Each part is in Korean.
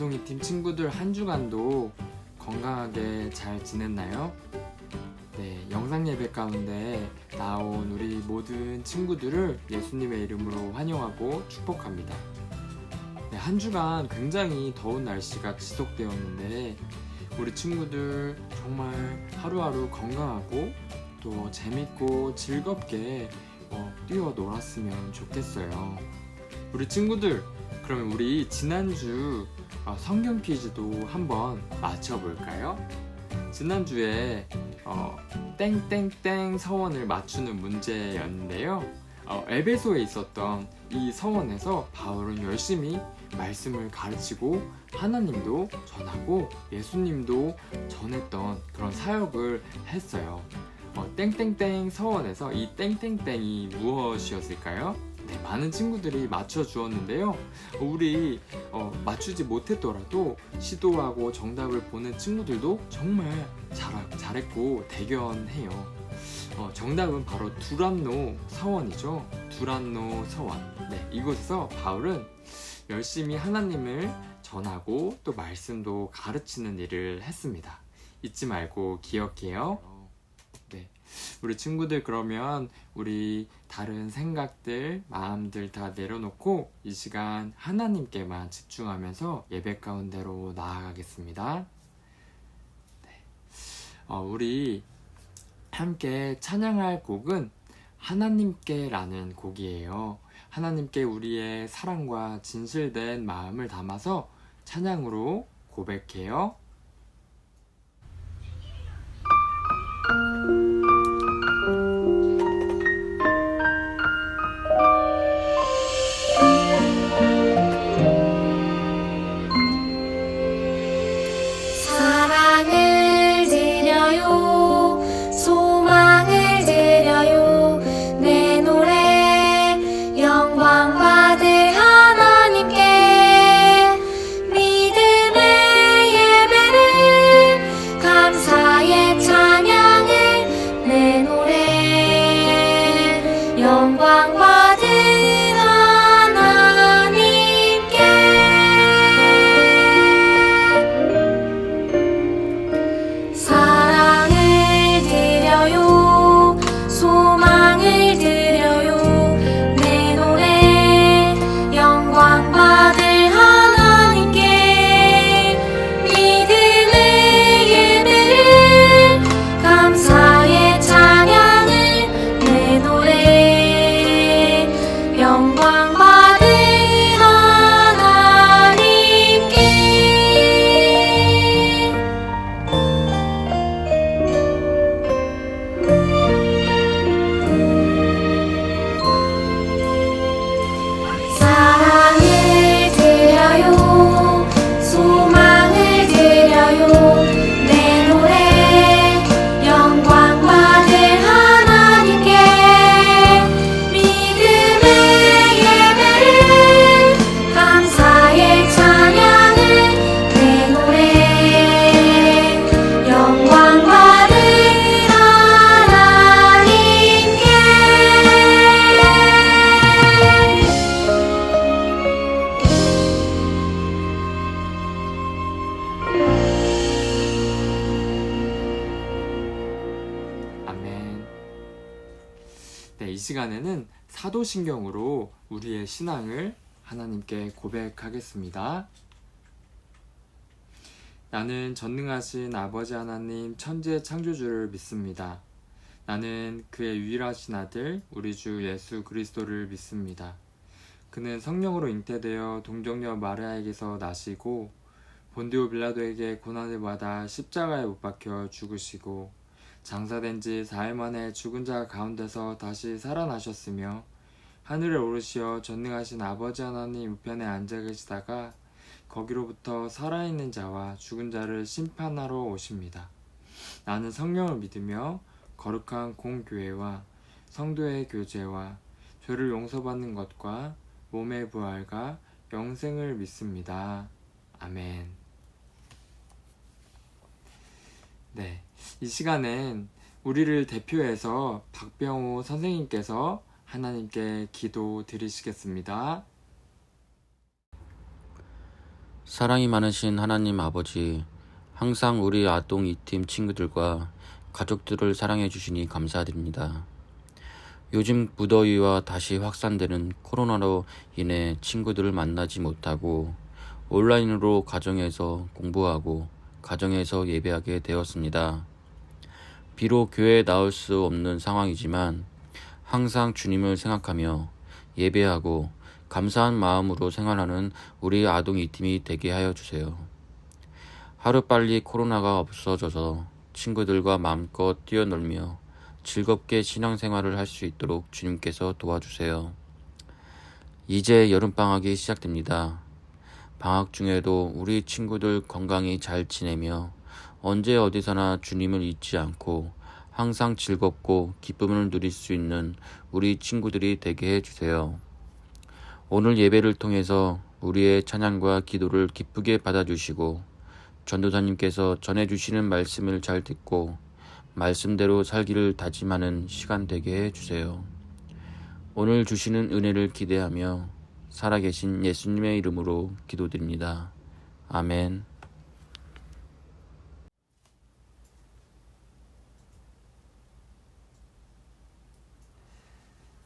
아동이팀 친구들 한 주간도 건강하게 잘 지냈나요? 네, 영상 예배 가운데 나온 우리 모든 친구들을 예수님의 이름으로 환영하고 축복합니다. 네, 한 주간 굉장히 더운 날씨가 지속되었는데 우리 친구들 정말 하루하루 건강하고 또 재밌고 즐겁게 뛰어놀았으면 좋겠어요. 우리 친구들, 그러면 우리 지난주 성경 퀴즈도 한번 맞춰볼까요? 지난주에 땡땡땡 서원을 맞추는 문제였는데요. 에베소에 있었던 이 서원에서 바울은 열심히 말씀을 가르치고 하나님도 전하고 예수님도 전했던 그런 사역을 했어요. 땡땡땡 서원에서 이 땡땡땡이 무엇이었을까요? 네, 많은 친구들이 맞춰주었는데요. 우리 맞추지 못했더라도 시도하고 정답을 보낸 친구들도 정말 잘했고 대견해요. 정답은 바로 두란노 서원이죠. 두란노 서원. 네, 이곳에서 바울은 열심히 하나님을 전하고 또 말씀도 가르치는 일을 했습니다. 잊지 말고 기억해요. 네, 우리 친구들, 그러면 우리 다른 생각들, 마음들 다 내려놓고 이 시간 하나님께만 집중하면서 예배 가운데로 나아가겠습니다. 네. 우리 함께 찬양할 곡은 하나님께라는 곡이에요. 하나님께 우리의 사랑과 진실된 마음을 담아서 찬양으로 고백해요. 사랑을 드려요, 소망을 드려요, 내 노래 영광 받을 하나님께 믿음의 예배를, 감사의 찬양을, 내 노래 영광 받을 하나님께. 사랑을 드려요, 소망을 드려요, 내 노래 영광 받을 하나님께 믿음의 예배를, 감사의 찬양을, 내 노래 영광 받을 하나님께. 사랑을 드려요, 소망을 드려요, 내 노래 영광 받을 하나님께 믿음의 예배를, 감사의 찬양을, 내 노래 영광 받을 하나님께. 아멘. 네, 이 시간에는 사도신경으로 우리의 신앙을 하나님께 고백하겠습니다. 나는 전능하신 아버지 하나님 천지의 창조주를 믿습니다. 나는 그의 유일하신 아들 우리 주 예수 그리스도를 믿습니다. 그는 성령으로 잉태되어 동정녀 마리아에게서 나시고 본디오 빌라도에게 고난을 받아 십자가에 못 박혀 죽으시고 장사된 지 4일 만에 죽은 자 가운데서 다시 살아나셨으며 하늘에 오르시어 전능하신 아버지 하나님 우편에 앉아 계시다가 거기로부터 살아있는 자와 죽은 자를 심판하러 오십니다. 나는 성령을 믿으며 거룩한 공교회와 성도의 교제와 죄를 용서받는 것과 몸의 부활과 영생을 믿습니다. 아멘. 네, 이 시간엔 우리를 대표해서 박병호 선생님께서 하나님께 기도 드리시겠습니다. 사랑이 많으신 하나님 아버지, 항상 우리 아동 이팀 친구들과 가족들을 사랑해 주시니 감사드립니다. 요즘 무더위와 다시 확산되는 코로나로 인해 친구들을 만나지 못하고 온라인으로 가정에서 공부하고 가정에서 예배하게 되었습니다. 비록 교회에 나올 수 없는 상황이지만 항상 주님을 생각하며 예배하고 감사한 마음으로 생활하는 우리 아동 이팀이 되게 하여 주세요. 하루빨리 코로나가 없어져서 친구들과 마음껏 뛰어놀며 즐겁게 신앙생활을 할 수 있도록 주님께서 도와주세요. 이제 여름방학이 시작됩니다. 방학 중에도 우리 친구들 건강히 잘 지내며 언제 어디서나 주님을 잊지 않고 항상 즐겁고 기쁨을 누릴 수 있는 우리 친구들이 되게 해주세요. 오늘 예배를 통해서 우리의 찬양과 기도를 기쁘게 받아주시고 전도사님께서 전해주시는 말씀을 잘 듣고 말씀대로 살기를 다짐하는 시간 되게 해주세요. 오늘 주시는 은혜를 기대하며 살아계신 예수님의 이름으로 기도드립니다. 아멘.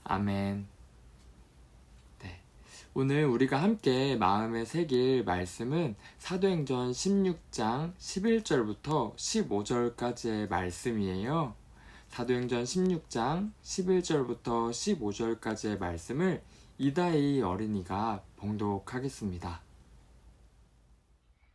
아멘. 네. 오늘 우리가 함께 마음에 새길 말씀은 사도행전 16장 11절부터 15절까지의 말씀이에요. 사도행전 16장 11절부터 15절까지의 말씀을 이다희 어린이가 봉독하겠습니다.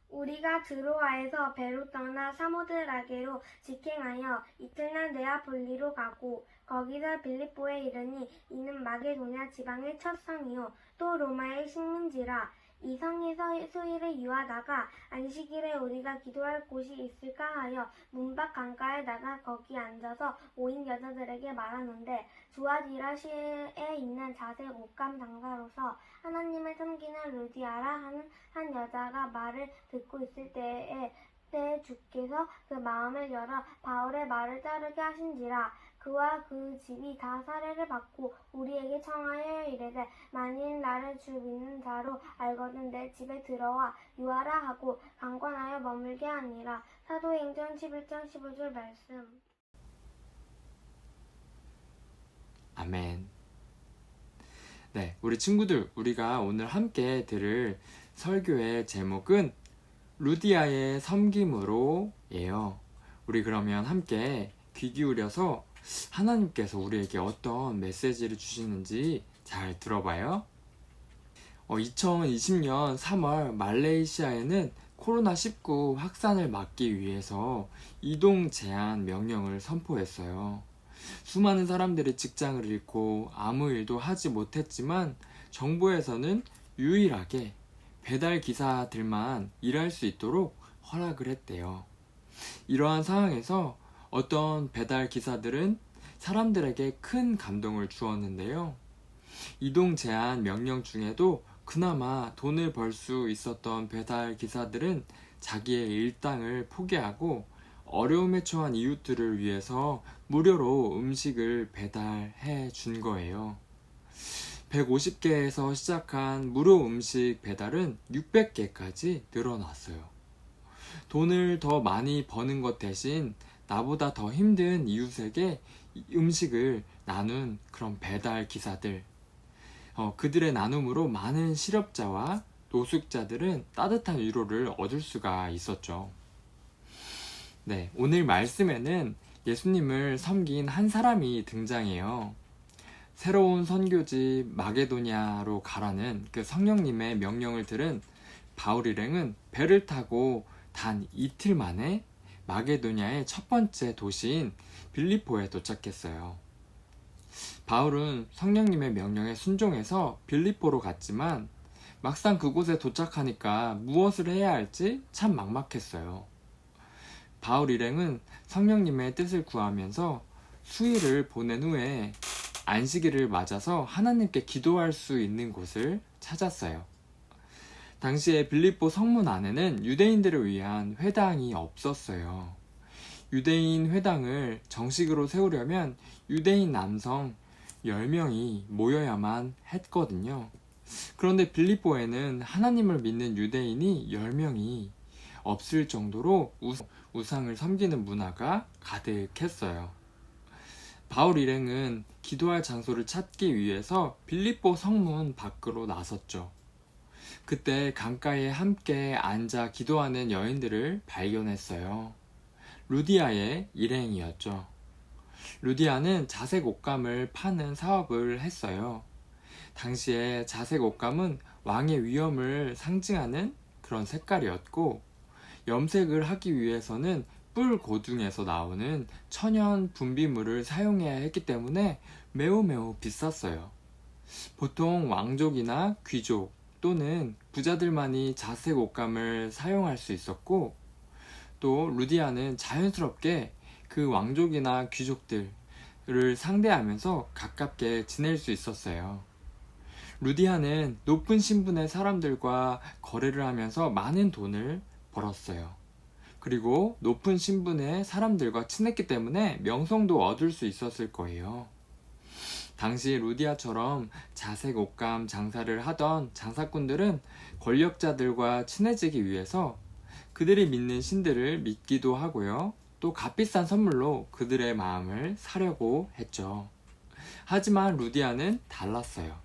우리가 드로아에서 배로 떠나 사모드라게로 직행하여 이튿날 네아폴리로 가고 거기서 빌립보에 이르니 이는 마게도냐 지방의 첫 성이요 또 로마의 식민지라. 이 성에서 수일을 유하다가 안식일에 우리가 기도할 곳이 있을까 하여 문 밖 강가에 나가 거기 앉아서 모인 여자들에게 말하는데 두아디라시에 있는 자색 옷감 장사로서 하나님을 섬기는 루디아라 하는 한 여자가 말을 듣고 있을 때에 주께서 그 마음을 열어 바울의 말을 따르게 하신지라. 그와 그 집이 다 살해를 받고 우리에게 청하여 이르되 만일 나를 주 믿는 자로 알거든 내 집에 들어와 유하라 하고 강권하여 머물게 하니라. 사도행전 11장 15절 말씀. 아멘. 네, 우리 친구들, 우리가 오늘 함께 들을 설교의 제목은 루디아의 섬김으로예요. 우리 그러면 함께 귀 기울여서 하나님께서 우리에게 어떤 메시지를 주시는지 잘 들어봐요. 2020년 3월 말레이시아에는 코로나19 확산을 막기 위해서 이동 제한 명령을 선포했어요. 수많은 사람들이 직장을 잃고 아무 일도 하지 못했지만 정부에서는 유일하게 배달 기사들만 일할 수 있도록 허락을 했대요. 이러한 상황에서 어떤 배달 기사들은 사람들에게 큰 감동을 주었는데요. 이동 제한 명령 중에도 그나마 돈을 벌 수 있었던 배달 기사들은 자기의 일당을 포기하고 어려움에 처한 이웃들을 위해서 무료로 음식을 배달해 준 거예요. 150개에서 시작한 무료 음식 배달은 600개까지 늘어났어요. 돈을 더 많이 버는 것 대신 나보다 더 힘든 이웃에게 음식을 나눈 그런 배달 기사들, 그들의 나눔으로 많은 실업자와 노숙자들은 따뜻한 위로를 얻을 수가 있었죠. 네, 오늘 말씀에는 예수님을 섬긴 한 사람이 등장해요. 새로운 선교지 마게도냐로 가라는 그 성령님의 명령을 들은 바울 일행은 배를 타고 단 이틀 만에 마게도냐의 첫 번째 도시인 빌립보에 도착했어요. 바울은 성령님의 명령에 순종해서 빌립보로 갔지만 막상 그곳에 도착하니까 무엇을 해야 할지 참 막막했어요. 바울 일행은 성령님의 뜻을 구하면서 수일을 보낸 후에 안식일을 맞아서 하나님께 기도할 수 있는 곳을 찾았어요. 당시에 빌립보 성문 안에는 유대인들을 위한 회당이 없었어요. 유대인 회당을 정식으로 세우려면 유대인 남성 10명이 모여야만 했거든요. 그런데 빌립보에는 하나님을 믿는 유대인이 10명이 없을 정도로 우상을 섬기는 문화가 가득했어요. 바울 일행은 기도할 장소를 찾기 위해서 빌립보 성문 밖으로 나섰죠. 그때 강가에 함께 앉아 기도하는 여인들을 발견했어요. 루디아의 일행이었죠. 루디아는 자색 옷감을 파는 사업을 했어요. 당시에 자색 옷감은 왕의 위엄을 상징하는 그런 색깔이었고, 염색을 하기 위해서는 뿔 고둥에서 나오는 천연 분비물을 사용해야 했기 때문에 매우 비쌌어요. 보통 왕족이나 귀족 또는 부자들만이 자색 옷감을 사용할 수 있었고, 또 루디아는 자연스럽게 그 왕족이나 귀족들을 상대하면서 가깝게 지낼 수 있었어요. 루디아는 높은 신분의 사람들과 거래를 하면서 많은 돈을 벌었어요. 그리고 높은 신분의 사람들과 친했기 때문에 명성도 얻을 수 있었을 거예요. 당시 루디아처럼 자색 옷감 장사를 하던 장사꾼들은 권력자들과 친해지기 위해서 그들이 믿는 신들을 믿기도 하고요. 또 값비싼 선물로 그들의 마음을 사려고 했죠. 하지만 루디아는 달랐어요.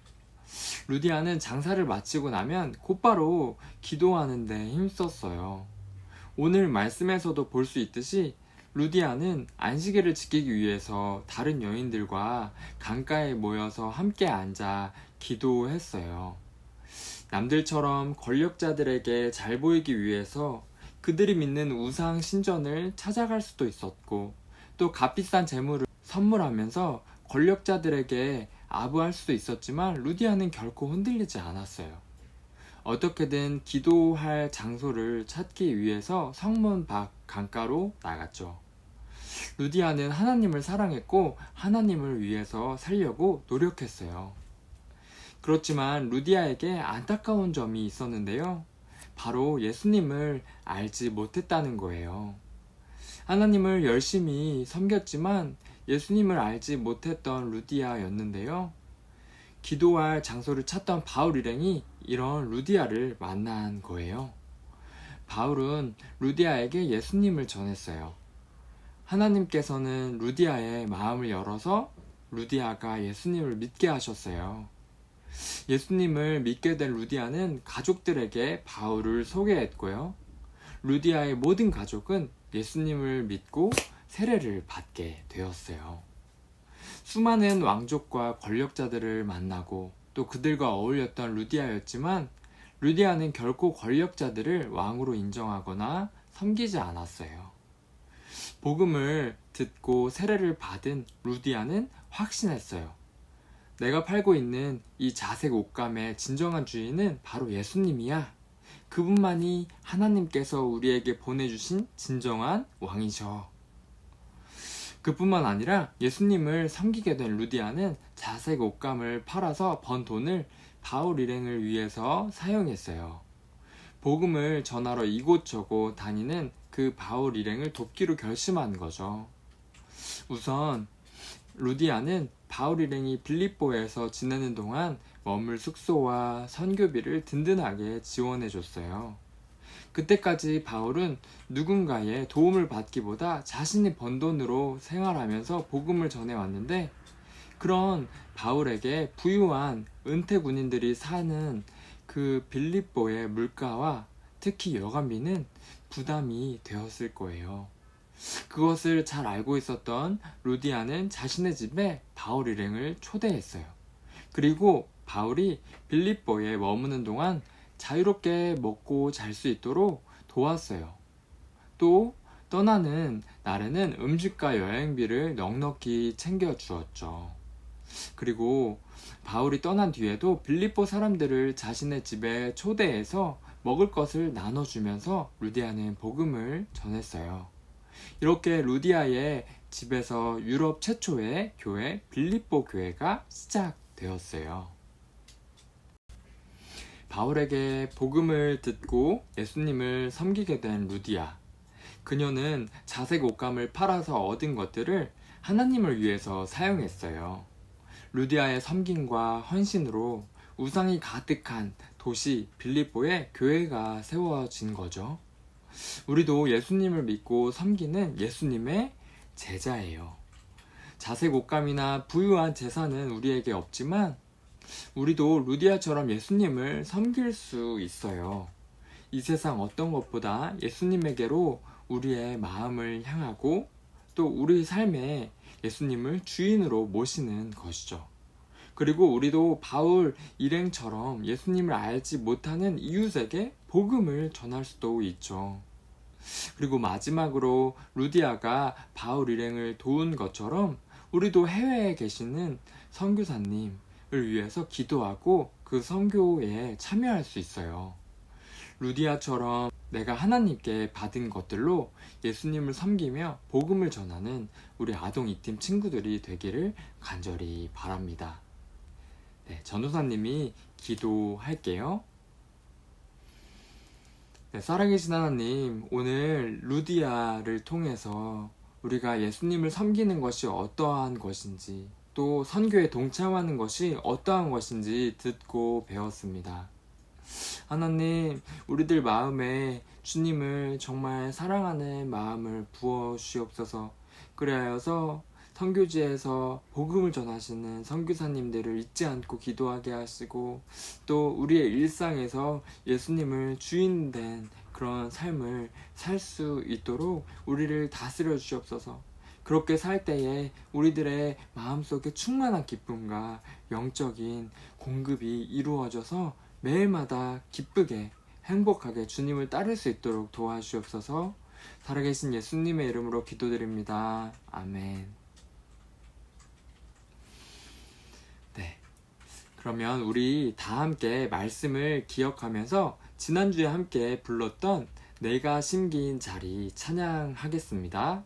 루디아는 장사를 마치고 나면 곧바로 기도하는 데 힘썼어요. 오늘 말씀에서도 볼 수 있듯이 루디아는 안식일을 지키기 위해서 다른 여인들과 강가에 모여서 함께 앉아 기도했어요. 남들처럼 권력자들에게 잘 보이기 위해서 그들이 믿는 우상 신전을 찾아갈 수도 있었고, 또 값비싼 재물을 선물하면서 권력자들에게 아부할 수도 있었지만 루디아는 결코 흔들리지 않았어요. 어떻게든 기도할 장소를 찾기 위해서 성문 밖 강가로 나갔죠. 루디아는 하나님을 사랑했고 하나님을 위해서 살려고 노력했어요. 그렇지만 루디아에게 안타까운 점이 있었는데요. 바로 예수님을 알지 못했다는 거예요. 하나님을 열심히 섬겼지만 예수님을 알지 못했던 루디아였는데요. 기도할 장소를 찾던 바울 일행이 이런 루디아를 만난 거예요. 바울은 루디아에게 예수님을 전했어요. 하나님께서는 루디아의 마음을 열어서 루디아가 예수님을 믿게 하셨어요. 예수님을 믿게 된 루디아는 가족들에게 바울을 소개했고요. 루디아의 모든 가족은 예수님을 믿고 세례를 받게 되었어요. 수많은 왕족과 권력자들을 만나고 또 그들과 어울렸던 루디아였지만 루디아는 결코 권력자들을 왕으로 인정하거나 섬기지 않았어요. 복음을 듣고 세례를 받은 루디아는 확신했어요. 내가 팔고 있는 이 자색 옷감의 진정한 주인은 바로 예수님이야. 그분만이 하나님께서 우리에게 보내주신 진정한 왕이셔. 그뿐만 아니라 예수님을 섬기게 된 루디아는 자색 옷감을 팔아서 번 돈을 바울 일행을 위해서 사용했어요. 복음을 전하러 이곳저곳 다니는 그 바울 일행을 돕기로 결심한 거죠. 우선 루디아는 바울 일행이 빌립보에서 지내는 동안 머물 숙소와 선교비를 든든하게 지원해 줬어요. 그때까지 바울은 누군가의 도움을 받기보다 자신이 번 돈으로 생활하면서 복음을 전해왔는데, 그런 바울에게 부유한 은퇴 군인들이 사는 그 빌립보의 물가와 특히 여관비는 부담이 되었을 거예요. 그것을 잘 알고 있었던 루디아는 자신의 집에 바울 일행을 초대했어요. 그리고 바울이 빌립보에 머무는 동안 자유롭게 먹고 잘 수 있도록 도왔어요. 또 떠나는 날에는 음식과 여행비를 넉넉히 챙겨주었죠. 그리고 바울이 떠난 뒤에도 빌립보 사람들을 자신의 집에 초대해서 먹을 것을 나눠주면서 루디아는 복음을 전했어요. 이렇게 루디아의 집에서 유럽 최초의 교회 빌립보 교회가 시작되었어요. 바울에게 복음을 듣고 예수님을 섬기게 된 루디아. 그녀는 자색 옷감을 팔아서 얻은 것들을 하나님을 위해서 사용했어요. 루디아의 섬김과 헌신으로 우상이 가득한 도시 빌립보에 교회가 세워진 거죠. 우리도 예수님을 믿고 섬기는 예수님의 제자예요. 자색 옷감이나 부유한 재산은 우리에게 없지만 우리도 루디아처럼 예수님을 섬길 수 있어요. 이 세상 어떤 것보다 예수님에게로 우리의 마음을 향하고 또 우리 삶에 예수님을 주인으로 모시는 것이죠. 그리고 우리도 바울 일행처럼 예수님을 알지 못하는 이웃에게 복음을 전할 수도 있죠. 그리고 마지막으로 루디아가 바울 일행을 도운 것처럼 우리도 해외에 계시는 선교사님을 위해서 기도하고 그 선교에 참여할 수 있어요. 루디아처럼 내가 하나님께 받은 것들로 예수님을 섬기며 복음을 전하는 우리 아동 이팀 친구들이 되기를 간절히 바랍니다. 네, 전도사님이 기도할게요. 네, 살아계신 하나님, 오늘 루디아를 통해서 우리가 예수님을 섬기는 것이 어떠한 것인지, 또 선교에 동참하는 것이 어떠한 것인지 듣고 배웠습니다. 하나님, 우리들 마음에 주님을 정말 사랑하는 마음을 부어 주시옵소서. 그리하여서 선교지에서 복음을 전하시는 선교사님들을 잊지 않고 기도하게 하시고, 또 우리의 일상에서 예수님을 주인 된 그런 삶을 살 수 있도록 우리를 다스려 주시옵소서. 그렇게 살 때에 우리들의 마음속에 충만한 기쁨과 영적인 공급이 이루어져서 매일마다 기쁘게 행복하게 주님을 따를 수 있도록 도와주시옵소서. 살아계신 예수님의 이름으로 기도드립니다. 아멘. 네, 그러면 우리 다 함께 말씀을 기억하면서 지난주에 함께 불렀던 내가 심긴 자리 찬양하겠습니다.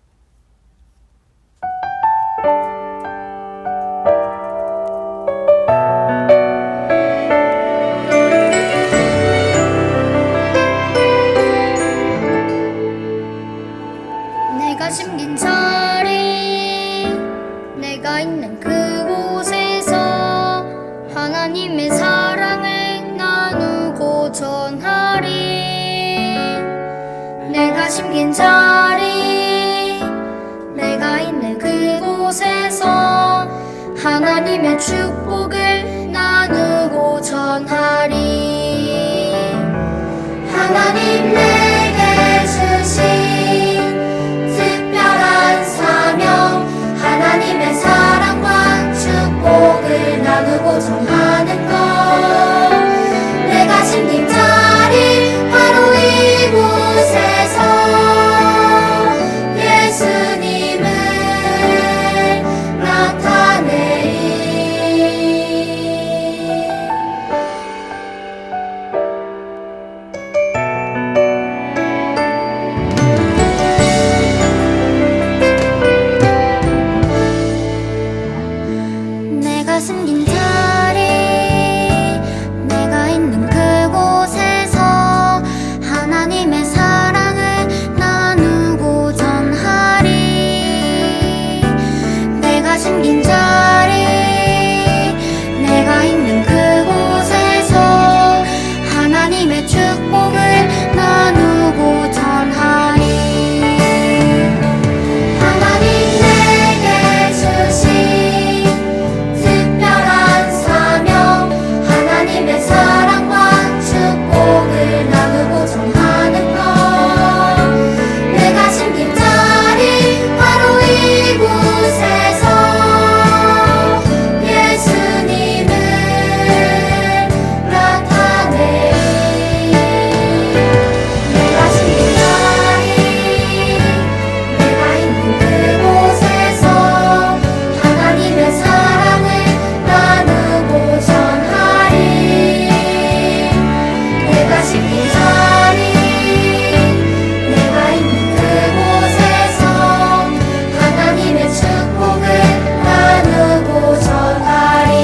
내가 심긴 자리 내가 있는 그곳에서 하나님의 사랑을 나누고 전하리. 내가 심긴 자리 내가 있는 그곳에서 하나님의 축복을 나누고 전하리. 하나님 내게 주신 특별한 사명, 하나님의 사랑과 축복을 나누고 전하는 것. 내가 심긴 자리 바로 이곳에서 예수님을 나타내리. 내가 숨긴 자리 내가 있는 그곳에서 하나님의 사랑을 나누고 전하리. 내가 숨긴 자리 내가 있는 그곳에서 하나님의 축복을 나누고 전하리. 하나님 내게 주신 특별한 사명, 하나님의 사랑과 축복을 나누고 전하는 것. 내가 심긴 자리 바로 이곳에서 예수님을 나타내리. 내가 심긴 자리 내가 있는 그곳에서 하나님의 사랑을 나누고 전하리. 내가 심긴 자리 내가 있는 그곳에서 하나님의 축복을 나누고 전하리.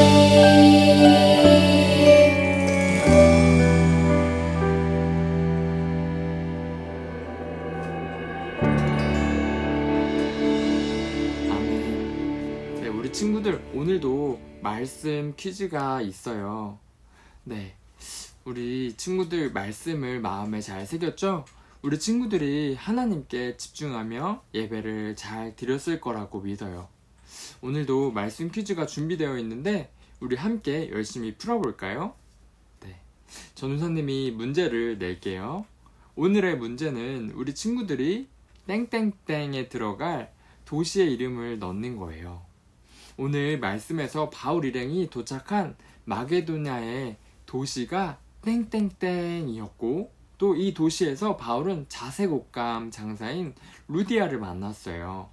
아멘. 네, 우리 친구들 오늘도 말씀 퀴즈가 있어요. 네, 우리 친구들 말씀을 마음에 잘 새겼죠? 우리 친구들이 하나님께 집중하며 예배를 잘 드렸을 거라고 믿어요. 오늘도 말씀 퀴즈가 준비되어 있는데 우리 함께 열심히 풀어볼까요? 네, 전우사님이 문제를 낼게요. 오늘의 문제는 우리 친구들이 땡땡땡에 들어갈 도시의 이름을 넣는 거예요. 오늘 말씀에서 바울 일행이 도착한 마게도냐의 도시가 땡땡땡이었고 또 이 도시에서 바울은 자색옷감 장사인 루디아를 만났어요.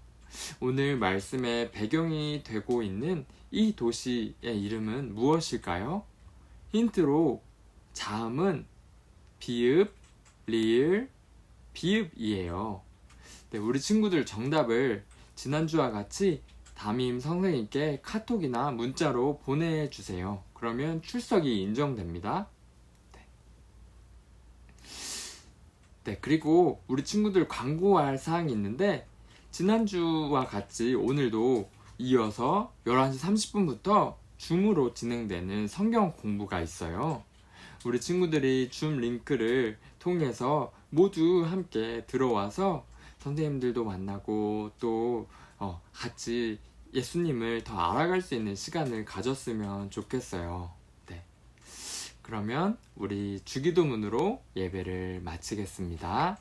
오늘 말씀의 배경이 되고 있는 이 도시의 이름은 무엇일까요? 힌트로 자음은 비읍, 리을, 비읍이에요. 네, 우리 친구들 정답을 지난주와 같이 담임 선생님께 카톡이나 문자로 보내주세요. 그러면 출석이 인정됩니다. 네, 그리고 우리 친구들 광고할 사항이 있는데 지난주와 같이 오늘도 이어서 11시 30분부터 줌으로 진행되는 성경 공부가 있어요. 우리 친구들이 줌 링크를 통해서 모두 함께 들어와서 선생님들도 만나고 또 같이 예수님을 더 알아갈 수 있는 시간을 가졌으면 좋겠어요. 네, 그러면 우리 주기도문으로 예배를 마치겠습니다.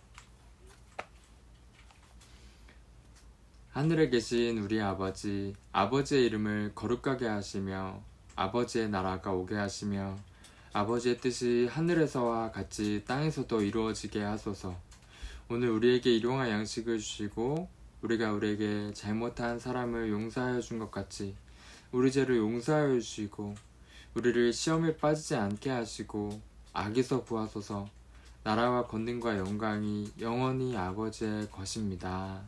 하늘에 계신 우리 아버지, 아버지의 이름을 거룩하게 하시며 아버지의 나라가 오게 하시며 아버지의 뜻이 하늘에서와 같이 땅에서도 이루어지게 하소서. 오늘 우리에게 일용할 양식을 주시고 우리가 우리에게 잘못한 사람을 용서하여 준 것 같이 우리 죄를 용서하여 주시고 우리를 시험에 빠지지 않게 하시고 악에서 구하소서. 나라와 권능과 영광이 영원히 아버지의 것입니다.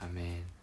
아멘.